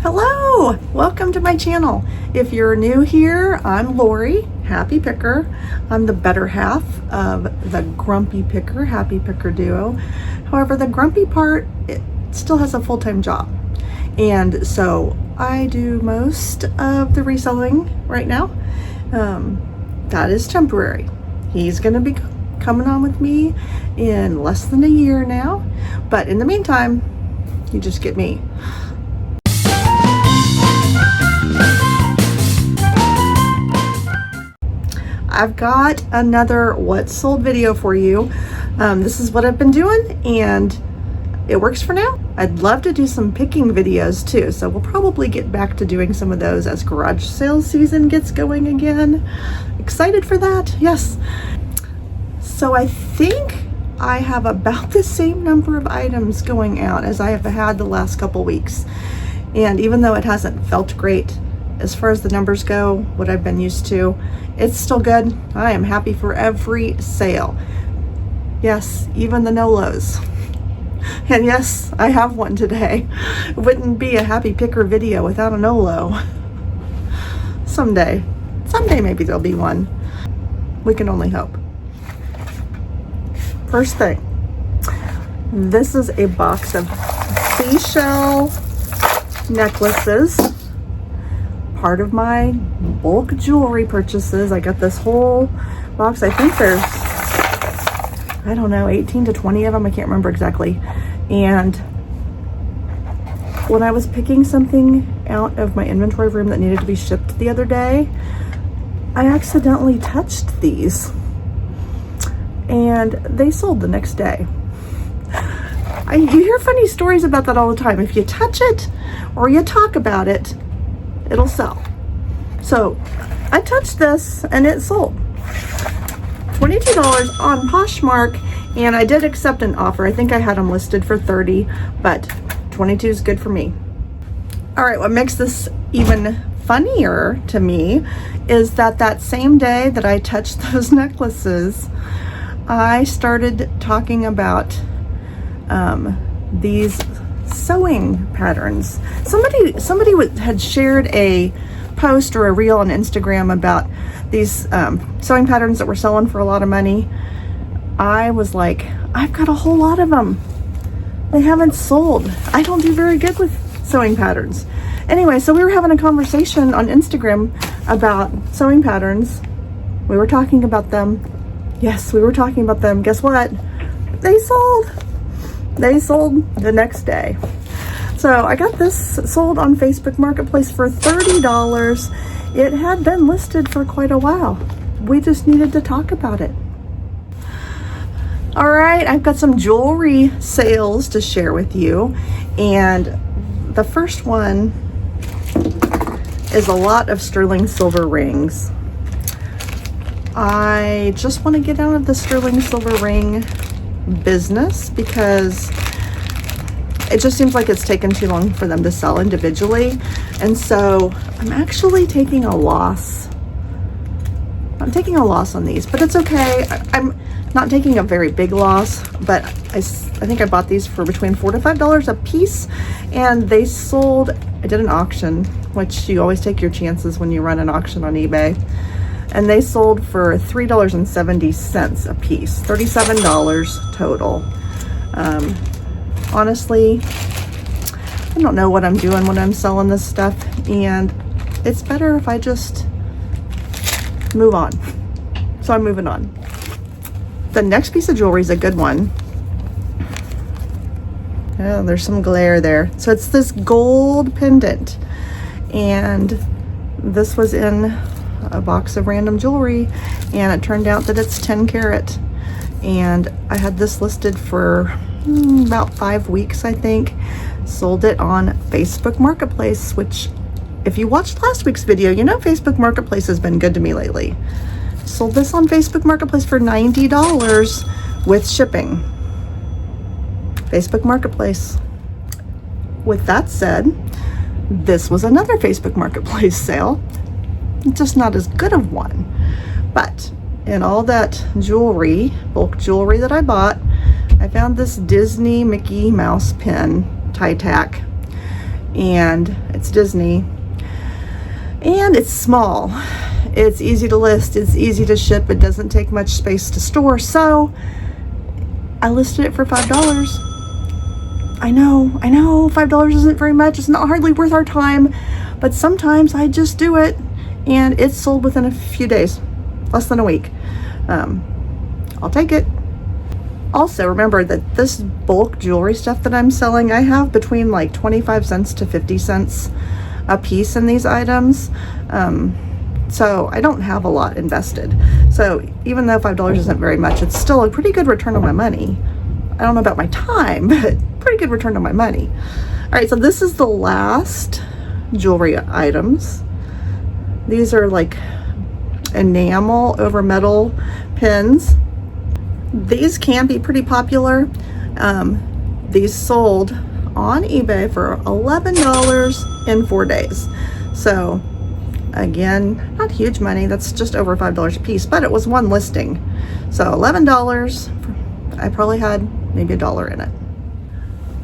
Hello, welcome to my channel. If you're new here, I'm Lori, Happy Picker. I'm the better half of the Grumpy Picker, Happy Picker duo. However, the grumpy part, it still has a full-time job. And so I do most of the reselling right now. That is temporary. He's gonna be coming on with me in less than a year now. But in the meantime, you just get me. I've got another what sold video for you. This is what I've been doing and it works for now. I'd love to do some picking videos too, so we'll probably get back to doing some of those as garage sales season gets going again. Excited for that, yes. So I think I have about the same number of items going out as I have had the last couple weeks. And even though it hasn't felt great as far as the numbers go, what I've been used to, it's still good. I am happy for every sale. Yes, even the no-lows. And yes, I have one today. It wouldn't be a Happy Picker video without a no-low. Someday maybe there'll be one. We can only hope. First thing, this is a box of seashell necklaces. Part of my bulk jewelry purchases. I got this whole box. I think there's, I don't know, 18 to 20 of them. I can't remember exactly. And when I was picking something out of my inventory room that needed to be shipped the other day, I accidentally touched these and they sold the next day. You hear funny stories about that all the time. If you touch it or you talk about it, it'll sell. So I touched this and it sold. $22 on Poshmark, and I did accept an offer. I think I had them listed for 30, but 22 is good for me. All right, what makes this even funnier to me is that same day that I touched those necklaces, I started talking about these sewing patterns. Somebody had shared a post or a reel on Instagram about these sewing patterns that were selling for a lot of money. I was like, I've got a whole lot of them. They haven't sold. I don't do very good with sewing patterns. Anyway, so we were having a conversation on Instagram about sewing patterns. We were talking about them. Yes, we were talking about them. Guess what? They sold. They sold the next day. So I got this sold on Facebook Marketplace for $30. It had been listed for quite a while. We just needed to talk about it. All right, I've got some jewelry sales to share with you. And the first one is a lot of sterling silver rings. I just want to get out of the sterling silver ring business because it just seems like it's taken too long for them to sell individually. And so I'm actually taking a loss. I'm taking a loss on these, but it's okay. I'm not taking a very big loss, but I think I bought these for between $4 to $5 a piece, and they sold. I did an auction, which you always take your chances when you run an auction on eBay, and they sold for $3.70 a piece, $37 total. Honestly, I don't know what I'm doing when I'm selling this stuff, and it's better if I just move on. So I'm moving on. The next piece of jewelry is a good one. Oh, there's some glare there. So it's this gold pendant, and this was in a box of random jewelry, and it turned out that it's 10 karat. And I had this listed for about 5 weeks, I think. Sold it on Facebook Marketplace, which if you watched last week's video, you know Facebook Marketplace has been good to me lately. Sold this on Facebook Marketplace for $90 with shipping. Facebook Marketplace. With that said, this was another Facebook Marketplace sale. Just not as good of one. But in all that jewelry, bulk jewelry that I bought, I found this Disney Mickey Mouse pin tie tack. and it's Disney, and it's small. It's easy to list, it's easy to ship, it doesn't take much space to store, so I listed it for $5. I know, $5 isn't very much, it's not hardly worth our time, but sometimes I just do it, and it's sold within a few days, less than a week. I'll take it. Also, remember that this bulk jewelry stuff that I'm selling, I have between like 25 cents to 50 cents a piece in these items. So I don't have a lot invested. So even though $5 isn't very much, it's still a pretty good return on my money. I don't know about my time, but pretty good return on my money. All right, so this is the last jewelry items. These are like enamel over metal pins. These can be pretty popular. These sold on eBay for $11 in 4 days. So again, not huge money. That's just over $5 a piece, but it was one listing. So $11, I probably had maybe $1 in it.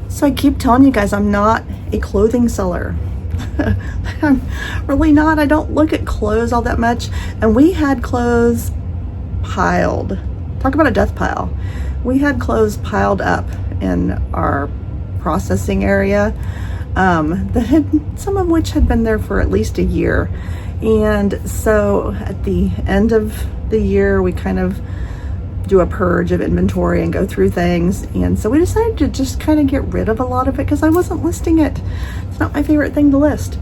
So I keep telling you guys, I'm not a clothing seller. I'm really not. I don't look at clothes all that much. And we had clothes piled. Talk about a death pile. We had clothes piled up in our processing area, some of which had been there for at least a year. And so at the end of the year, we kind of do a purge of inventory and go through things. And so we decided to just kind of get rid of a lot of it because I wasn't listing it. It's not my favorite thing to list.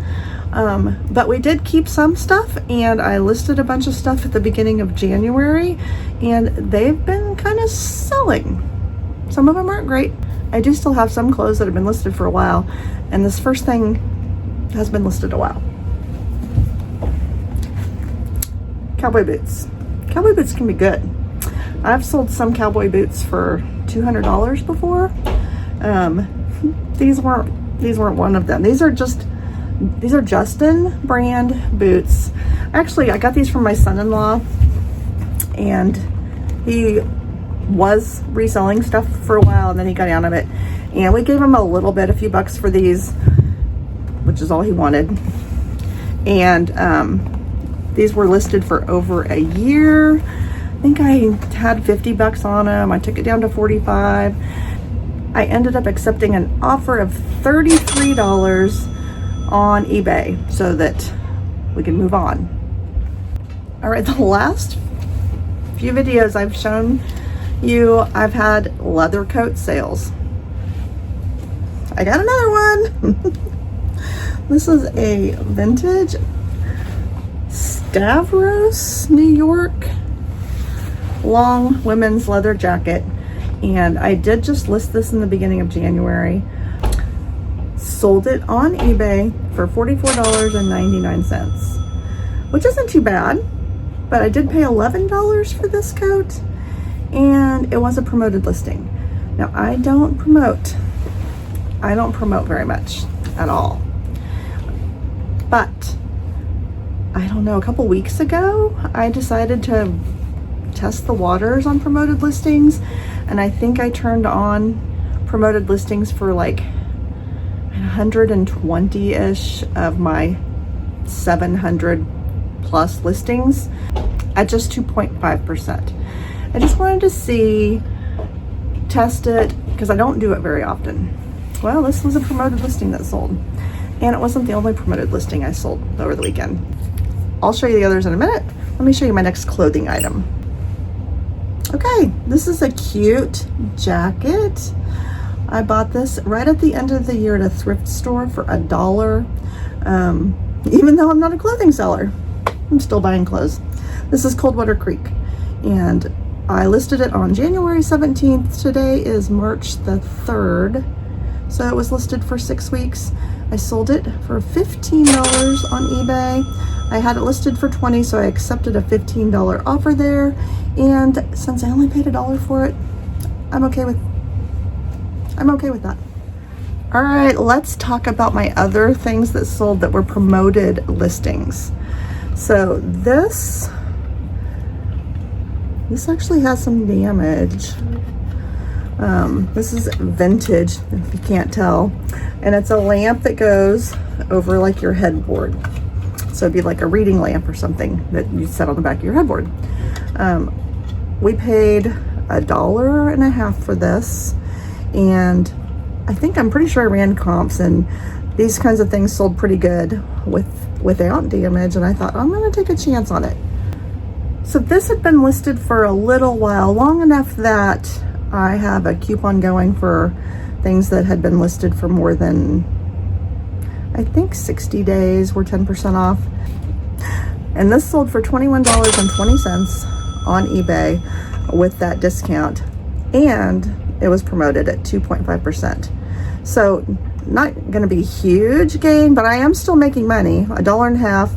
But we did keep some stuff, and I listed a bunch of stuff at the beginning of January, and they've been kind of selling. Some of them aren't great. I do still have some clothes that have been listed for a while, and this first thing has been listed a while. Cowboy boots. Cowboy boots can be good. I've sold some cowboy boots for $200 before. These weren't one of them. These are Justin brand boots. Actually, I got these from my son-in-law, and he was reselling stuff for a while, and then he got out of it. And we gave him a few bucks for these, which is all he wanted. And these were listed for over a year. I think I had 50 bucks on them. I took it down to 45. I ended up accepting an offer of $33 on eBay so that we can move on. All right, the last few videos I've shown you, I've had leather coat sales. I got another one. This is a vintage Stavros, New York, long women's leather jacket. And I did just list this in the beginning of January. Sold it on eBay for $44.99, which isn't too bad, but I did pay $11 for this coat, and it was a promoted listing. Now, I don't promote very much at all, but I don't know, a couple weeks ago, I decided to test the waters on promoted listings, and I think I turned on promoted listings for like 120-ish of my 700 plus listings at just 2.5%. I just wanted to test it, because I don't do it very often. Well, this was a promoted listing that sold, and it wasn't the only promoted listing I sold over the weekend. I'll show you the others in a minute. Let me show you my next clothing item. Okay, this is a cute jacket. I bought this right at the end of the year at a thrift store for $1. Even though I'm not a clothing seller, I'm still buying clothes. This is Coldwater Creek, and I listed it on January 17th. Today is March the 3rd. So it was listed for 6 weeks. I sold it for $15 on eBay. I had it listed for $20, so I accepted a $15 offer there. And since I only paid $1 for it, I'm okay with that. All right, let's talk about my other things that sold that were promoted listings. So this actually has some damage. This is vintage, if you can't tell. And it's a lamp that goes over like your headboard. So it'd be like a reading lamp or something that you set on the back of your headboard. We paid $1.50 for this. And I'm pretty sure I ran comps, and these kinds of things sold pretty good without damage. And I thought, I'm gonna take a chance on it. So this had been listed for a little while, long enough that I have a coupon going for things that had been listed for more than, 60 days were 10% off. And this sold for $21.20 on eBay with that discount. And it was promoted at 2.5%. So not gonna be a huge gain, but I am still making money. $1.50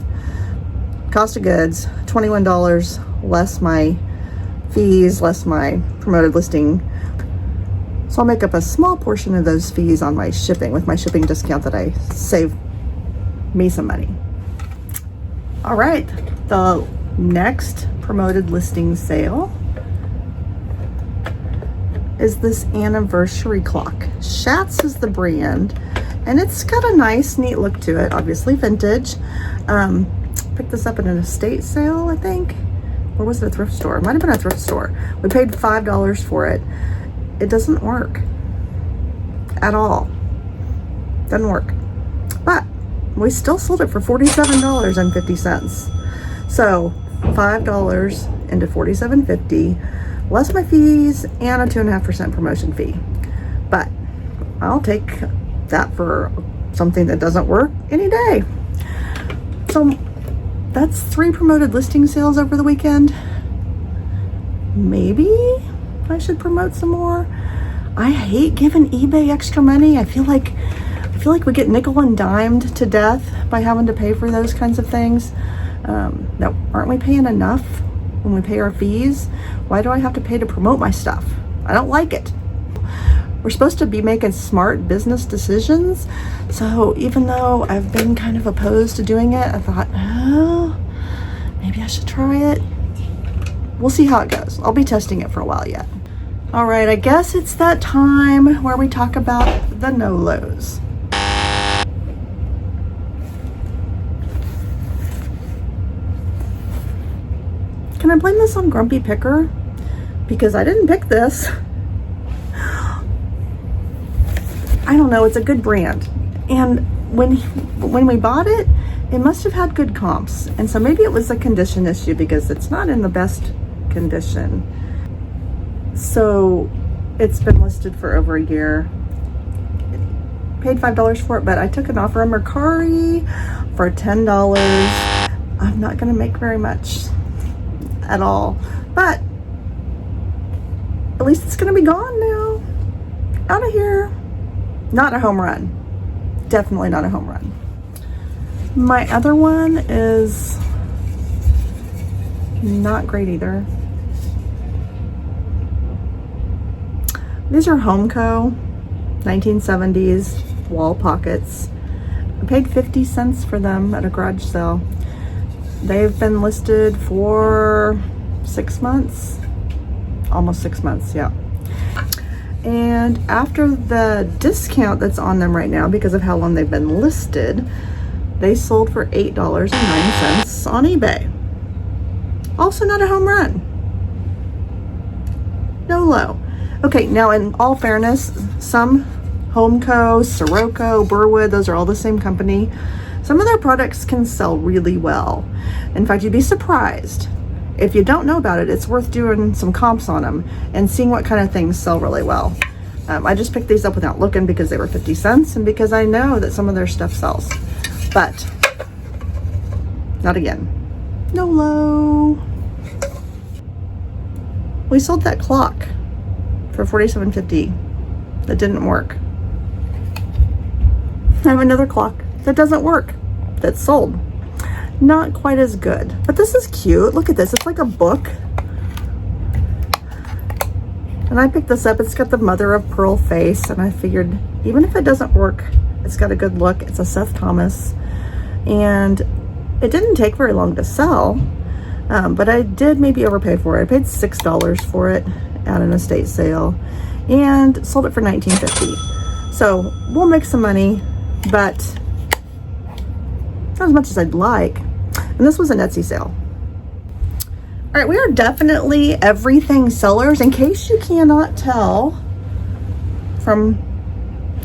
cost of goods, $21 less my fees, less my promoted listing. So I'll make up a small portion of those fees on my shipping with my shipping discount that I save me some money. All right, the next promoted listing sale is this anniversary clock. Schatz is the brand, and it's got a nice, neat look to it, obviously vintage. Picked this up at an estate sale, I think. Or was it a thrift store? It might have been a thrift store. We paid $5 for it. It doesn't work at all. Doesn't work. But we still sold it for $47.50. So $5 into $47.50, less my fees and a 2.5% promotion fee. But I'll take that for something that doesn't work any day. So that's 3 promoted listing sales over the weekend. Maybe I should promote some more. I hate giving eBay extra money. I feel like we get nickel and dimed to death by having to pay for those kinds of things. Now, aren't we paying enough when we pay our fees? Why do I have to pay to promote my stuff? I don't like it. We're supposed to be making smart business decisions. So even though I've been kind of opposed to doing it, I thought, oh, maybe I should try it. We'll see how it goes. I'll be testing it for a while yet. All right, I guess it's that time where we talk about the no-lows. Can I blame this on Grumpy Picker? Because I didn't pick this. I don't know, it's a good brand. And when we bought it, it must have had good comps. And so maybe it was a condition issue because it's not in the best condition. So it's been listed for over a year. Paid $5 for it, but I took an offer on Mercari for $10. I'm not gonna make very much at all, but at least it's gonna be gone now. Out of here. Not a home run. Definitely not a home run. My other one is not great either. These are Homeco 1970s wall pockets. I paid 50 cents for them at a garage sale. They've been listed for 6 months, almost 6 months, yeah. And after the discount that's on them right now, because of how long they've been listed, they sold for $8.09 on eBay. Also not a home run. No low. Okay, now in all fairness, some Homeco, Sirocco, Burwood, those are all the same company. Some of their products can sell really well. In fact, you'd be surprised. If you don't know about it, it's worth doing some comps on them and seeing what kind of things sell really well. I just picked these up without looking because they were 50 cents and because I know that some of their stuff sells. But, not again. No low. We sold that clock for $47.50. That didn't work. I have another clock that doesn't work. That's sold. Not quite as good, but this is cute. Look at this. It's like a book. And I picked this up. It's got the mother of pearl face, and I figured even if it doesn't work, it's got a good look. It's a Seth Thomas, and it didn't take very long to sell, but I did maybe overpay for it. I paid $6 for it at an estate sale, and sold it for $19.50. So we'll make some money, but not as much as I'd like. And this was an Etsy sale. All right, we are definitely everything sellers. In case you cannot tell from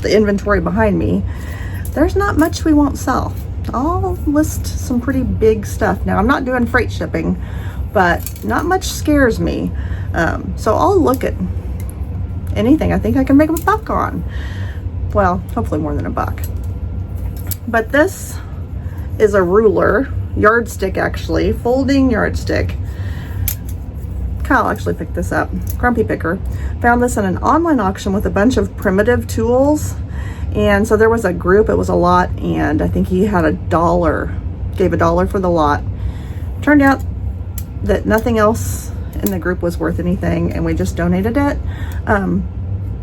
the inventory behind me, there's not much we won't sell. I'll list some pretty big stuff. Now, I'm not doing freight shipping, but not much scares me. So I'll look at anything I think I can make a buck on. Well, hopefully more than a buck. But this is a ruler, yardstick actually, folding yardstick. Kyle actually picked this up, Grumpy Picker. Found this in an online auction with a bunch of primitive tools. And so there was a group, it was a lot, and I think he had $1, gave $1 for the lot. Turned out that nothing else in the group was worth anything, and we just donated it.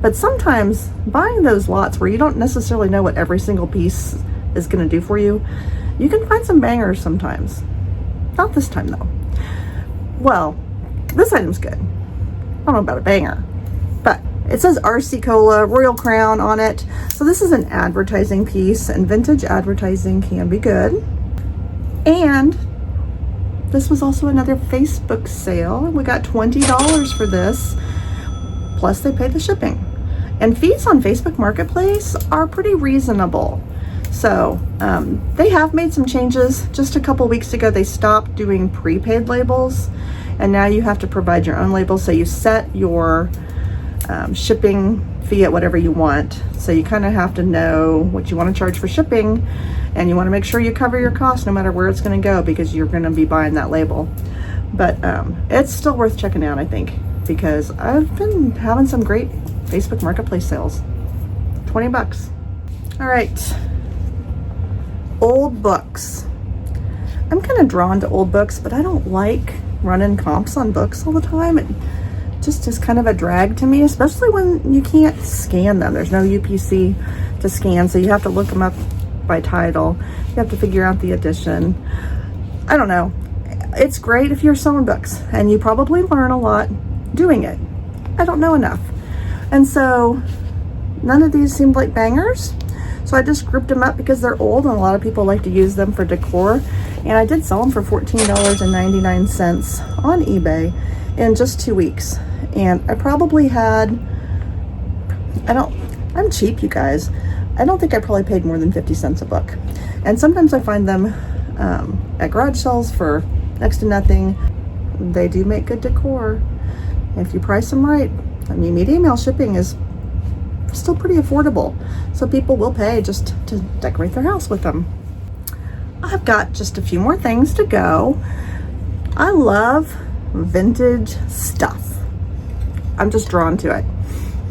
But sometimes buying those lots where you don't necessarily know what every single piece is going to do for you, you can find some bangers sometimes. Not this time though. Well, this item's good. I don't know about a banger, but it says RC Cola Royal Crown on it. So this is an advertising piece, and vintage advertising can be good. And this was also another Facebook sale. We got $20 for this, plus they paid the shipping. And fees on Facebook Marketplace are pretty reasonable. So they have made some changes. Just a couple weeks ago, they stopped doing prepaid labels, and now you have to provide your own labels. So you set your shipping fee at whatever you want. So you kind of have to know what you want to charge for shipping, and you want to make sure you cover your costs no matter where it's going to go, because you're going to be buying that label. But it's still worth checking out, I think, because I've been having some great Facebook Marketplace sales. $20. All right. Old books. I'm kind of drawn to old books, but I don't like running comps on books all the time. It just is kind of a drag to me, especially when you can't scan them. There's no UPC to scan, so you have to look them up by title. You have to figure out the edition. I don't know. It's great if you're selling books, and you probably learn a lot doing it. I don't know enough. And so none of these seemed like bangers. So I just grouped them up because they're old, and a lot of people like to use them for decor. And I did sell them for $14.99 on eBay in just 2 weeks. And I probably had, I'm cheap, you guys. I don't think I probably paid more than 50 cents a book. And sometimes I find them at garage sales for next to nothing. They do make good decor if you price them right. I mean, medium mail shipping is still pretty affordable, so people will pay just to decorate their house with them. I've got just a few more things to go. I love vintage stuff. I'm just drawn to it.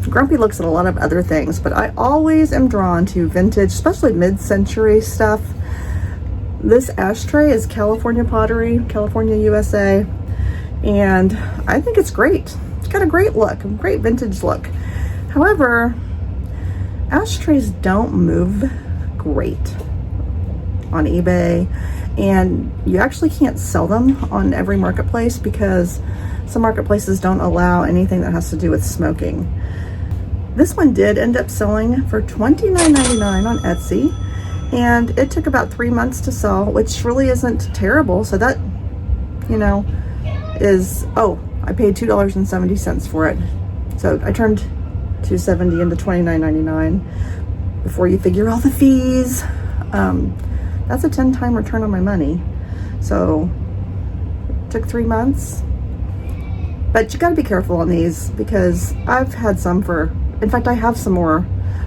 Grumpy looks at a lot of other things, but I always am drawn to vintage, especially mid-century stuff. This ashtray is California pottery, California, USA, and I think it's great. It's got a great look, a great vintage look. However, ashtrays don't move great on eBay, and you actually can't sell them on every marketplace because some marketplaces don't allow anything that has to do with smoking. This one did end up selling for $29.99 on Etsy, and it took about 3 months to sell, which really isn't terrible. So that, you know, is, oh, I paid $2.70 for it. So I turned $2.70 into $29.99 before you figure all the fees. That's a 10-time return on my money. So it took 3 months, but you got to be careful on these, because I've had some for, in fact, I have some more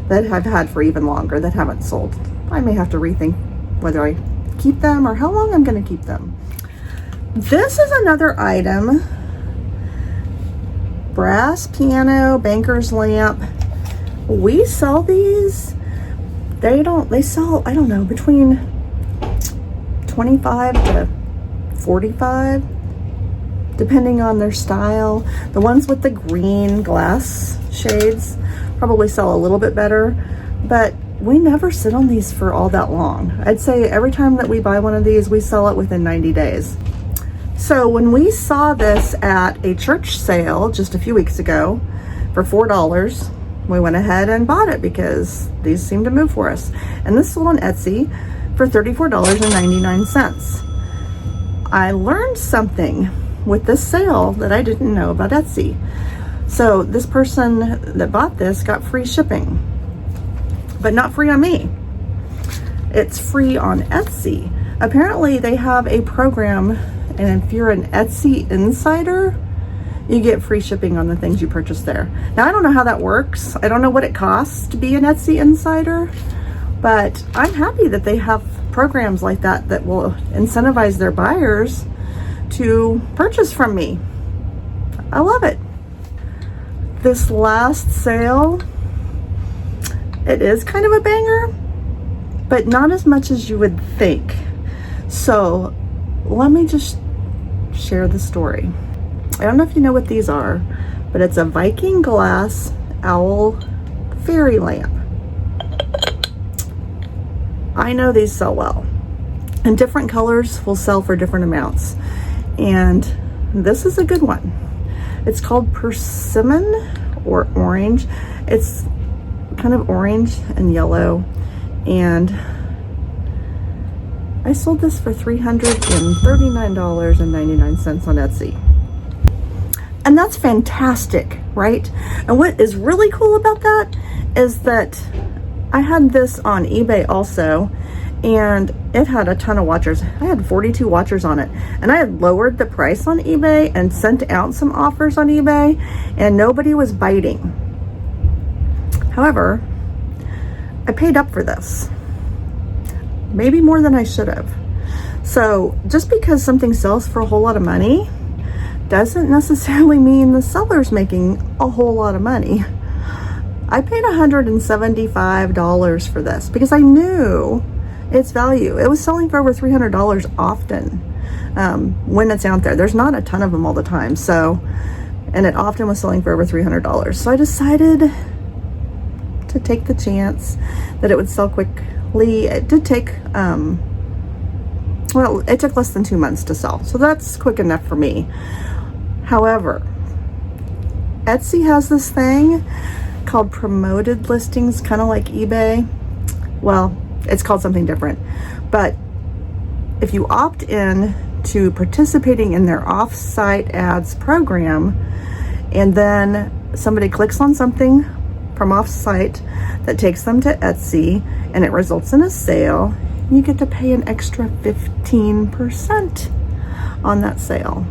that I've had for even longer that haven't sold. I may have to rethink whether I keep them or how long I'm going to keep them. This is another item. Brass piano, banker's lamp. We sell these. They sell, I don't know, between 25 to 45, depending on their style. The ones with the green glass shades probably sell a little bit better, but we never sit on these for all that long. I'd say every time that we buy one of these, we sell it within 90 days. So when we saw this at a church sale just a few weeks ago, for $4. We went ahead and bought it because these seemed to move for us. And this sold on Etsy for $34.99. I learned something with this sale that I didn't know about Etsy. So this person that bought this got free shipping, but not free on me. It's free on Etsy. Apparently they have a program, and if you're an Etsy insider, you get free shipping on the things you purchase there. Now, I don't know how that works. I don't know what it costs to be an Etsy insider, but I'm happy that they have programs like that that will incentivize their buyers to purchase from me. I love it. This last sale, it is kind of a banger, but not as much as you would think. So let me just share the story. I don't know if you know what these are, but it's a Viking glass owl fairy lamp. I know these sell well, and different colors will sell for different amounts. And this is a good one. It's called Persimmon or Orange. It's kind of orange and yellow, and I sold this for $339.99 on Etsy. And that's fantastic, right? And what is really cool about that is that I had this on eBay also, and it had a ton of watchers. I had 42 watchers on it, and I had lowered the price on eBay and sent out some offers on eBay, and nobody was biting. However, I paid up for this, maybe more than I should have. So just because something sells for a whole lot of money doesn't necessarily mean the seller's making a whole lot of money. I paid $175 for this because I knew its value. It was selling for over $300 often when it's out there. There's not a ton of them all the time. So, and it often was selling for over $300. So I decided to take the chance that it would sell quickly. It did take, well, it took less than 2 months to sell. So that's quick enough for me. However, Etsy has this thing called promoted listings, kind of like eBay. Well, it's called something different. But if you opt in to participating in their off-site ads program, and then somebody clicks on something from off-site that takes them to Etsy, and it results in a sale, you get to pay an extra 15% on that sale.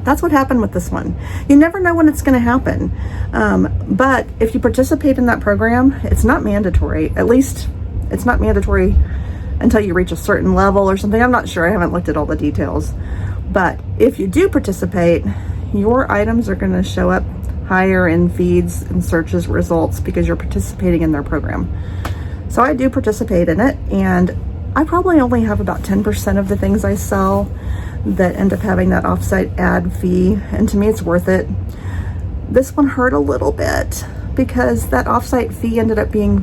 That's what happened with this one. You never know when it's going to happen. But if you participate in that program, it's not mandatory. At least it's not mandatory until you reach a certain level or something. I'm not sure. I haven't looked at all the details. But if you do participate, your items are going to show up higher in feeds and searches results because you're participating in their program. So I do participate in it, and I probably only have about 10% of the things I sell that end up having that offsite ad fee, and to me it's worth it. This one hurt a little bit because that offsite fee ended up being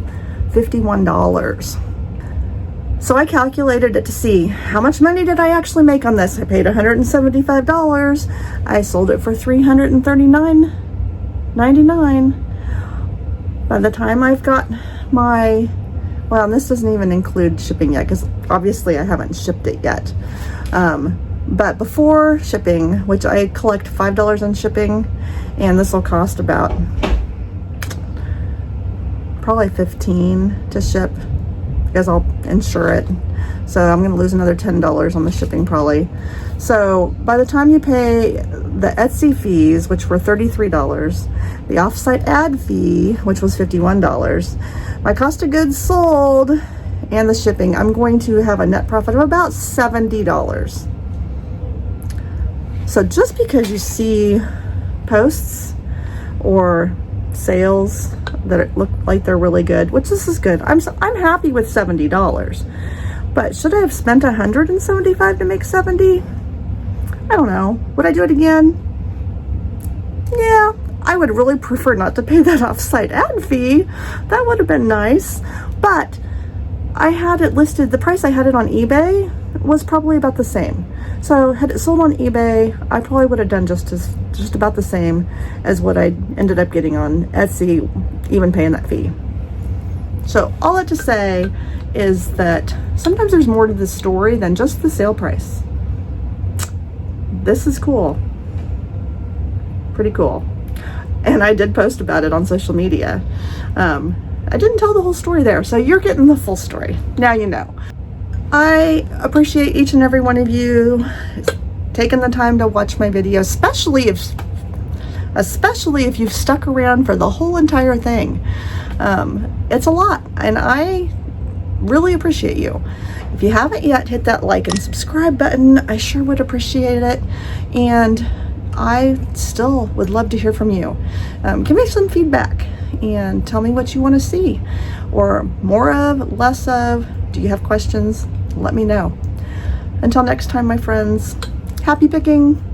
$51. So I calculated it to see how much money did I actually make on this. I paid $175. I sold it for $339.99. By the time I've got my, well, and this doesn't even include shipping yet because obviously I haven't shipped it yet. But before shipping, which I collect $5 on shipping, and this will cost about probably $15 to ship because I'll insure it. So I'm going to lose another $10 on the shipping probably. So by the time you pay the Etsy fees, which were $33, the offsite ad fee, which was $51, my cost of goods sold, and the shipping, I'm going to have a net profit of about $70. So just because you see posts or sales that look like they're really good, which this is good, I'm happy with $70. But should I have spent $175 to make $70? I don't know. Would I do it again? Yeah, I would really prefer not to pay that offsite ad fee. That would have been nice. But I had it listed, the price I had it on eBay was probably about the same. So had it sold on eBay, I probably would have done just about the same as what I ended up getting on Etsy, even paying that fee. So all that to say is that sometimes there's more to the story than just the sale price. This is cool. Pretty cool. And I did post about it on social media. I didn't tell the whole story there, so you're getting the full story. Now you know. I appreciate each and every one of you taking the time to watch my video, especially if you've stuck around for the whole entire thing. It's a lot, and I really appreciate you. If you haven't yet, hit that like and subscribe button. I sure would appreciate it, and I still would love to hear from you. Give me some feedback and tell me what you want to see, or more of, less of. Do you have questions? Let me know. Until next time, my friends, happy picking.